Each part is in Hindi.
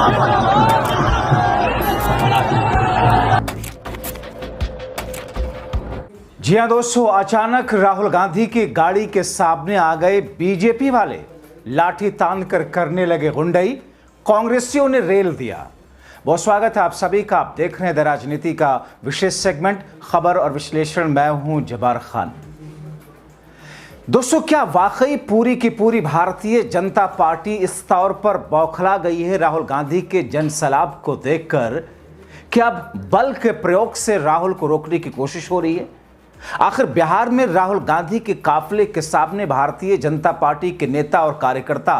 जी हां दोस्तों, अचानक राहुल गांधी की गाड़ी के सामने आ गए बीजेपी वाले। लाठी तान कर करने लगे गुंडई, कांग्रेसियों ने रेल दिया। बहुत स्वागत है आप सभी का। आप देख रहे हैं द राजनीति का विशेष सेगमेंट खबर और विश्लेषण। मैं हूं जब्बार खान। दोस्तों, क्या वाकई पूरी की पूरी भारतीय जनता पार्टी इस तौर पर बौखला गई है राहुल गांधी के जनसैलाब को देखकर कि अब बल के प्रयोग से राहुल को रोकने की कोशिश हो रही है? आखिर बिहार में राहुल गांधी के काफिले के सामने भारतीय जनता पार्टी के नेता और कार्यकर्ता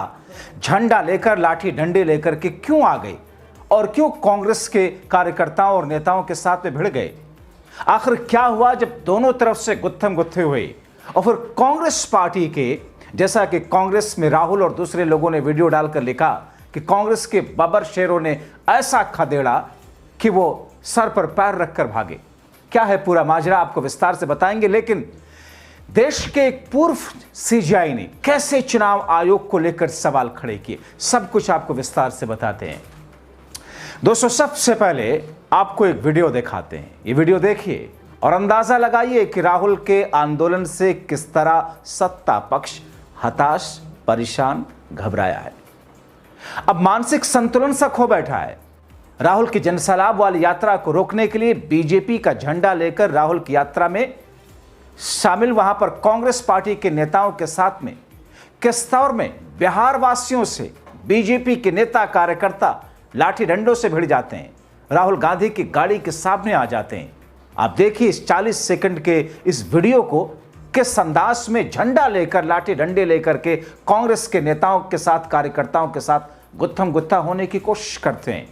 झंडा लेकर, लाठी डंडे लेकर के क्यों आ गए और क्यों कांग्रेस के कार्यकर्ताओं और नेताओं के साथ में भिड़ गए? आखिर क्या हुआ जब दोनों तरफ से गुत्थम गुत्थे हुए और फिर कांग्रेस पार्टी के, जैसा कि कांग्रेस में राहुल और दूसरे लोगों ने वीडियो डालकर लिखा कि कांग्रेस के बबर शेरों ने ऐसा खदेड़ा कि वो सर पर पैर रखकर भागे। क्या है पूरा माजरा आपको विस्तार से बताएंगे, लेकिन देश के एक पूर्व सीजीआई ने कैसे चुनाव आयोग को लेकर सवाल खड़े किए, सब कुछ आपको विस्तार से बताते हैं। दोस्तों, सबसे पहले आपको एक वीडियो दिखाते हैं। ये वीडियो देखिए और अंदाजा लगाइए कि राहुल के आंदोलन से किस तरह सत्ता पक्ष हताश, परेशान, घबराया है। अब मानसिक संतुलन सा खो बैठा है। राहुल की जनसैलाब वाली यात्रा को रोकने के लिए बीजेपी का झंडा लेकर राहुल की यात्रा में शामिल वहां पर कांग्रेस पार्टी के नेताओं के साथ में किस तौर में बिहार वासियों से बीजेपी के नेता कार्यकर्ता लाठी डंडों से भिड़ जाते हैं, राहुल गांधी की गाड़ी के सामने आ जाते हैं। आप देखिए इस 40 सेकंड के इस वीडियो को, किस अंदाज में झंडा लेकर, लाठी डंडे लेकर के कांग्रेस के नेताओं के साथ, कार्यकर्ताओं के साथ गुत्थम गुत्था होने की कोशिश करते हैं।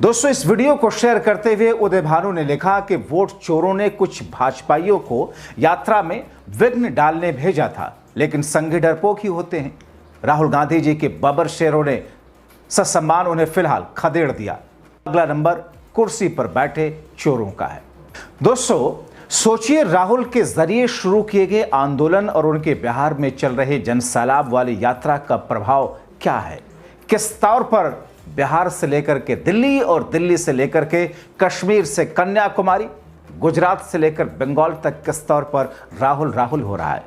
दोस्तों, इस वीडियो को शेयर करते हुए उदय भानु ने लिखा कि वोट चोरों ने कुछ भाजपाइयों को यात्रा में विघ्न डालने भेजा था, लेकिन संघी डरपोक ही होते हैं। राहुल गांधी जी के बबर शेरों ने ससम्मान उन्हें फिलहाल खदेड़ दिया। अगला नंबर कुर्सी पर बैठे चोरों का है। दोस्तों, सोचिए राहुल के जरिए शुरू किए गए आंदोलन और उनके बिहार में चल रहे जनसैलाब वाली यात्रा का प्रभाव क्या है। किस तौर पर बिहार से लेकर के दिल्ली और दिल्ली से लेकर के कश्मीर से कन्याकुमारी, गुजरात से लेकर बंगाल तक किस तौर पर राहुल राहुल हो रहा है।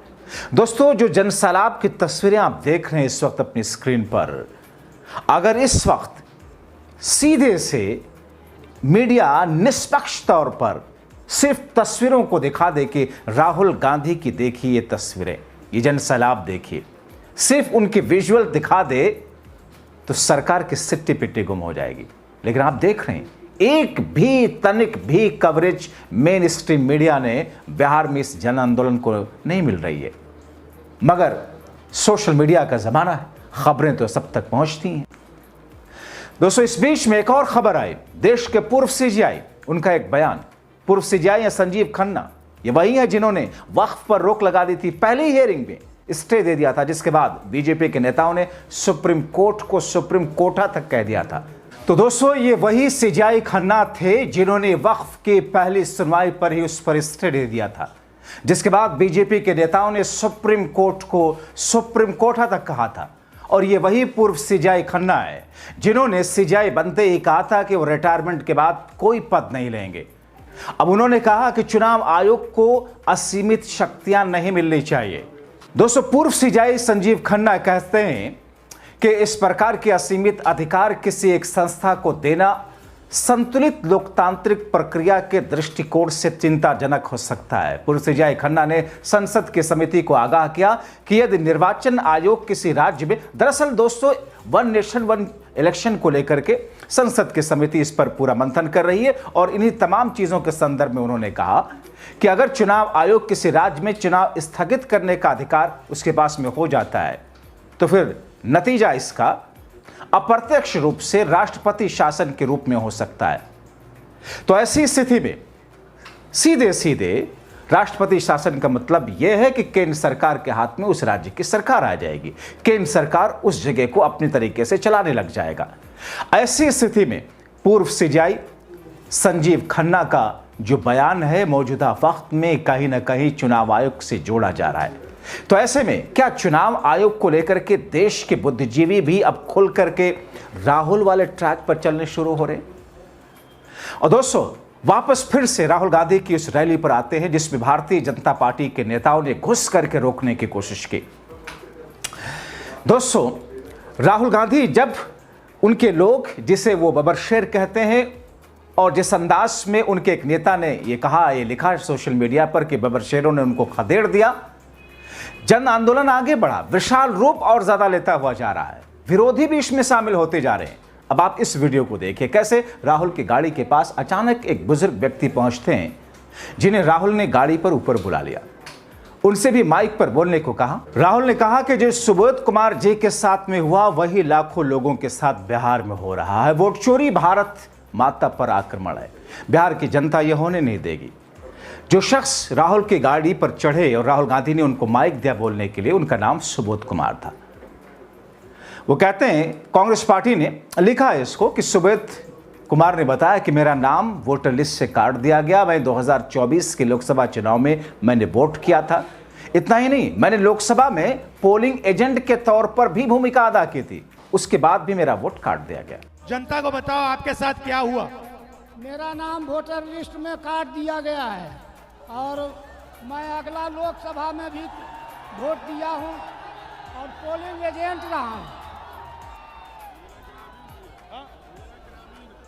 दोस्तों, जो जनसैलाब की तस्वीरें आप देख रहे हैं इस वक्त अपनी स्क्रीन पर, अगर इस वक्त सीधे से मीडिया निष्पक्ष तौर पर सिर्फ तस्वीरों को दिखा दे कि राहुल गांधी की देखिए ये तस्वीरें, ये जनसैलाब देखिए, सिर्फ उनके विजुअल दिखा दे तो सरकार की सिट्टी पिट्टी गुम हो जाएगी। लेकिन आप देख रहे हैं एक भी तनिक भी कवरेज मेन स्ट्रीम मीडिया ने बिहार में इस जन आंदोलन को नहीं मिल रही है। मगर सोशल मीडिया का जमाना है, खबरें तो सब तक पहुंचती हैं। दोस्तों, इस बीच में एक और खबर आई। देश के पूर्व सीजीआई, उनका एक बयान। पूर्व सीजीआई या संजीव खन्ना, ये वही है जिन्होंने वक्फ पर रोक लगा दी थी, पहली हियरिंग में स्टे दे दिया था, जिसके बाद बीजेपी के नेताओं ने सुप्रीम कोर्ट को सुप्रीम कोर्टा तक कह दिया था। तो दोस्तों, ये वही सीजीआई खन्ना थे जिन्होंने वक्फ की पहली सुनवाई पर ही उस पर स्टे दे दिया था, जिसके बाद बीजेपी के नेताओं ने सुप्रीम कोर्ट को सुप्रीम कोर्टा तक कहा था। और ये वही पूर्व सीजीआई खन्ना है जिन्होंने सीजीआई बनते ही कहा था कि वो रिटायरमेंट के बाद कोई पद नहीं लेंगे। अब उन्होंने कहा कि चुनाव आयोग को असीमित शक्तियां नहीं मिलनी चाहिए। दोस्तों, पूर्व सीजीआई संजीव खन्ना कहते हैं कि इस प्रकार के असीमित अधिकार किसी एक संस्था को देना संतुलित लोकतांत्रिक प्रक्रिया के दृष्टिकोण से चिंताजनक हो सकता है। पूर्व सीजेआई खन्ना ने संसद की समिति को आगाह किया कि यदि निर्वाचन आयोग किसी राज्य में, दरअसल दोस्तों वन नेशन वन इलेक्शन को लेकर के संसद की समिति इस पर पूरा मंथन कर रही है और इन्हीं तमाम चीजों के संदर्भ में उन्होंने कहा कि अगर चुनाव आयोग किसी राज्य में चुनाव स्थगित करने का अधिकार उसके पास में हो जाता है तो फिर नतीजा इसका अप्रत्यक्ष रूप से राष्ट्रपति शासन के रूप में हो सकता है। तो ऐसी स्थिति में सीधे सीधे राष्ट्रपति शासन का मतलब यह है कि केंद्र सरकार के हाथ में उस राज्य की सरकार आ जाएगी, केंद्र सरकार उस जगह को अपनी तरीके से चलाने लग जाएगा। ऐसी स्थिति में पूर्व सीजेआई संजीव खन्ना का जो बयान है मौजूदा वक्त में कहीं ना कहीं चुनाव आयोग से जोड़ा जा रहा है। तो ऐसे में क्या चुनाव आयोग को लेकर के देश के बुद्धिजीवी भी अब खुल करके राहुल वाले ट्रैक पर चलने शुरू हो रहे? और दोस्तों वापस फिर से राहुल गांधी की उस रैली पर आते हैं जिसमें भारतीय जनता पार्टी के नेताओं ने घुस करके रोकने की कोशिश की। दोस्तों राहुल गांधी जब उनके लोग, जिसे वो बबरशेर कहते हैं, और जिस अंदाज में उनके एक नेता ने ये कहा, ये लिखा सोशल मीडिया पर कि बबरशेरों ने उनको खदेड़ दिया, जन आंदोलन आगे बढ़ा, विशाल रूप और ज्यादा लेता हुआ जा रहा है, विरोधी भी इसमें शामिल होते जा रहे हैं। अब आप इस वीडियो को देखिए कैसे राहुल की गाड़ी के पास अचानक एक बुजुर्ग व्यक्ति पहुंचते हैं जिन्हें राहुल ने गाड़ी पर ऊपर बुला लिया, उनसे भी माइक पर बोलने को कहा। राहुल ने कहा कि जो सुबोध कुमार जी के साथ में हुआ वही लाखों लोगों के साथ बिहार में हो रहा है। वोट चोरी भारत माता पर आक्रमण है, बिहार की जनता यह होने नहीं देगी। जो शख्स राहुल की गाड़ी पर चढ़े और राहुल गांधी ने उनको माइक दिया बोलने के लिए, उनका नाम सुबोध कुमार था। वो कहते हैं कांग्रेस पार्टी ने लिखा है इसको कि सुबोध कुमार ने बताया कि मेरा नाम वोटर लिस्ट से काट दिया गया, मैं 2024 के लोकसभा चुनाव में मैंने वोट किया था। इतना ही नहीं, मैंने लोकसभा में पोलिंग एजेंट के तौर पर भी भूमिका अदा की थी, उसके बाद भी मेरा वोट काट दिया गया। जनता को बताओ आपके साथ क्या हुआ? मेरा नाम वोटर लिस्ट में काट दिया गया है और मैं अगला लोकसभा में भी वोट दिया हूं और पोलिंग एजेंट रहा हूं।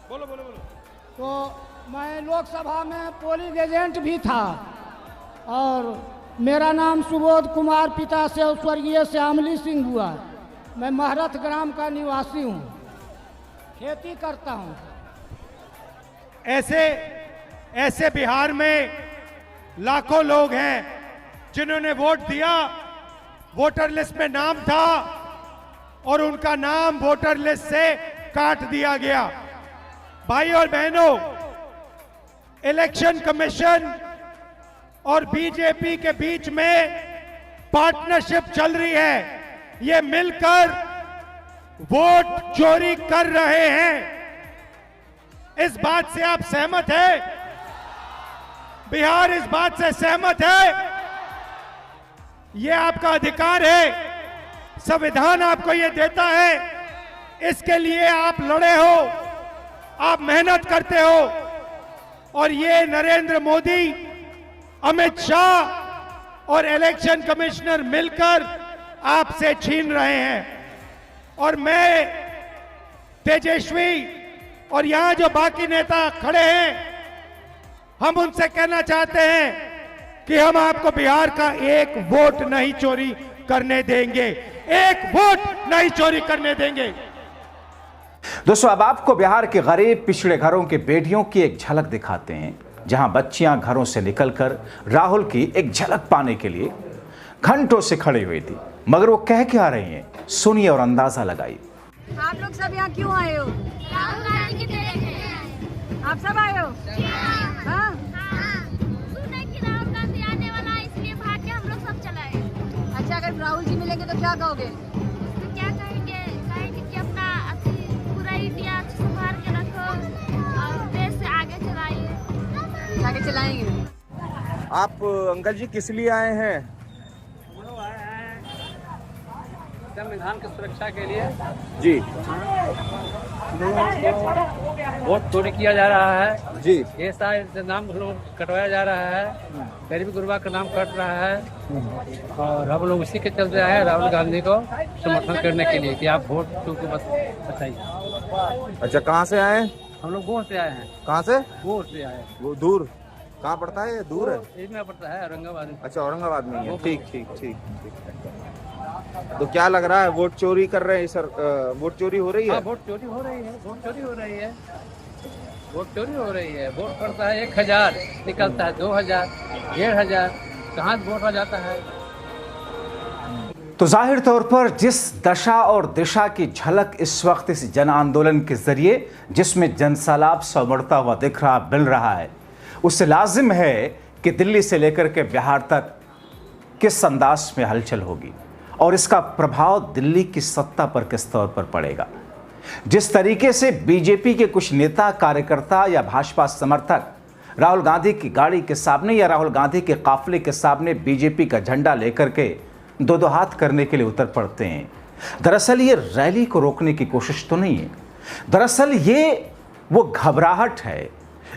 बोलो बोलो बोलो। तो मैं लोकसभा में पोलिंग एजेंट भी था और मेरा नाम सुबोध कुमार, पिता से स्वर्गीय श्यामली सिंह हुआ। मैं महरथ ग्राम का निवासी हूं, खेती करता हूं। ऐसे बिहार में लाखों लोग हैं जिन्होंने वोट दिया, वोटर लिस्ट में नाम था और उनका नाम वोटर लिस्ट से काट दिया गया। भाई और बहनों, इलेक्शन कमीशन और बीजेपी के बीच में पार्टनरशिप चल रही है। ये मिलकर वोट चोरी कर रहे हैं। इस बात से आप सहमत हैं? बिहार इस बात से सहमत है? यह आपका अधिकार है, संविधान आपको यह देता है, इसके लिए आप लड़े हो, आप मेहनत करते हो और ये नरेंद्र मोदी, अमित शाह और इलेक्शन कमिश्नर मिलकर आपसे छीन रहे हैं। और मैं, तेजस्वी और यहां जो बाकी नेता खड़े हैं, हम उनसे कहना चाहते हैं कि हम आपको बिहार का एक वोट नहीं चोरी करने देंगे, एक वोट नहीं चोरी करने देंगे। दोस्तों अब आपको बिहार के गरीब पिछड़े घरों के बेटियों की एक झलक दिखाते हैं, जहां बच्चियां घरों से निकलकर राहुल की एक झलक पाने के लिए घंटों से खड़ी हुई थी, मगर वो कह क्या रही हैं, सुनिए और अंदाजा लगाइए। आप लोग सब यहाँ क्यों आए हो? राहुल गांधी की तरह। आप सब आए हो? हाँ? सुने कि राहुल गांधी आने वाला है, इसलिए भाग के हम लोग सब चलाए। अच्छा, अगर राहुल जी मिलेंगे तो क्या कहोगे? तो क्या कहेंगे? कहेंगे कि अपना पूरा इंडिया संभाल के रखो और देश से आगे चलाइए। आगे चलाएंगे। आप अंकल जी किस लिए आए हैं? संविधान की सुरक्षा के लिए जी। वोट चोरी किया जा रहा है जी। ये सारे नाम लोग कटवाया जा रहा है, गरीबी गुरबा का नाम कट रहा है और हम लोग उसी के चलते आए राहुल गांधी को समर्थन करने के लिए कि आप वोट को बचाइए। अच्छा, कहाँ से आए? हम लोग गोह से आए हैं। कहाँ से? गोह से आए हैं। वो दूर कहाँ पड़ता है? ये दूर है? इसमें पड़ता है औरंगाबाद में। अच्छा, औरंगाबाद में ही है। ठीक ठीक ठीक ठीक। तो क्या लग रहा है, वोट चोरी कर रहे हैं सर? वोट चोरी हो रही है? हाँ, वोट चोरी हो रही है। वोट चोरी हो रही है। वोट चोरी हो रही है। वोट पड़ता है 1000, निकलता है 2000, 1500। कहाँ वोट आ जाता है? तो जाहिर तौर पर जिस दशा और दिशा की झलक इस वक्त इस जन आंदोलन के जरिए जिसमें जनसैलाब संवरता हुआ दिख रहा मिल रहा है, उससे लाजिम है कि दिल्ली से लेकर के बिहार तक किस अंदाज में हलचल होगी और इसका प्रभाव दिल्ली की सत्ता पर किस तौर पर पड़ेगा। जिस तरीके से बीजेपी के कुछ नेता कार्यकर्ता या भाजपा समर्थक राहुल गांधी की गाड़ी के सामने या राहुल गांधी के काफिले के सामने बीजेपी का झंडा लेकर के दो हाथ करने के लिए उतर पड़ते हैं, दरअसल ये रैली को रोकने की कोशिश तो नहीं है। दरअसल ये वो घबराहट है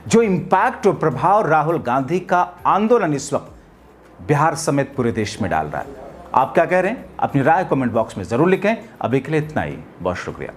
जो इम्पैक्ट और प्रभाव राहुल गांधी का आंदोलन इस वक्त बिहार समेत पूरे देश में डाल रहा है। आप क्या कह रहे हैं? अपनी राय कमेंट बॉक्स में जरूर लिखें। अभी के लिए इतना ही, बहुत शुक्रिया।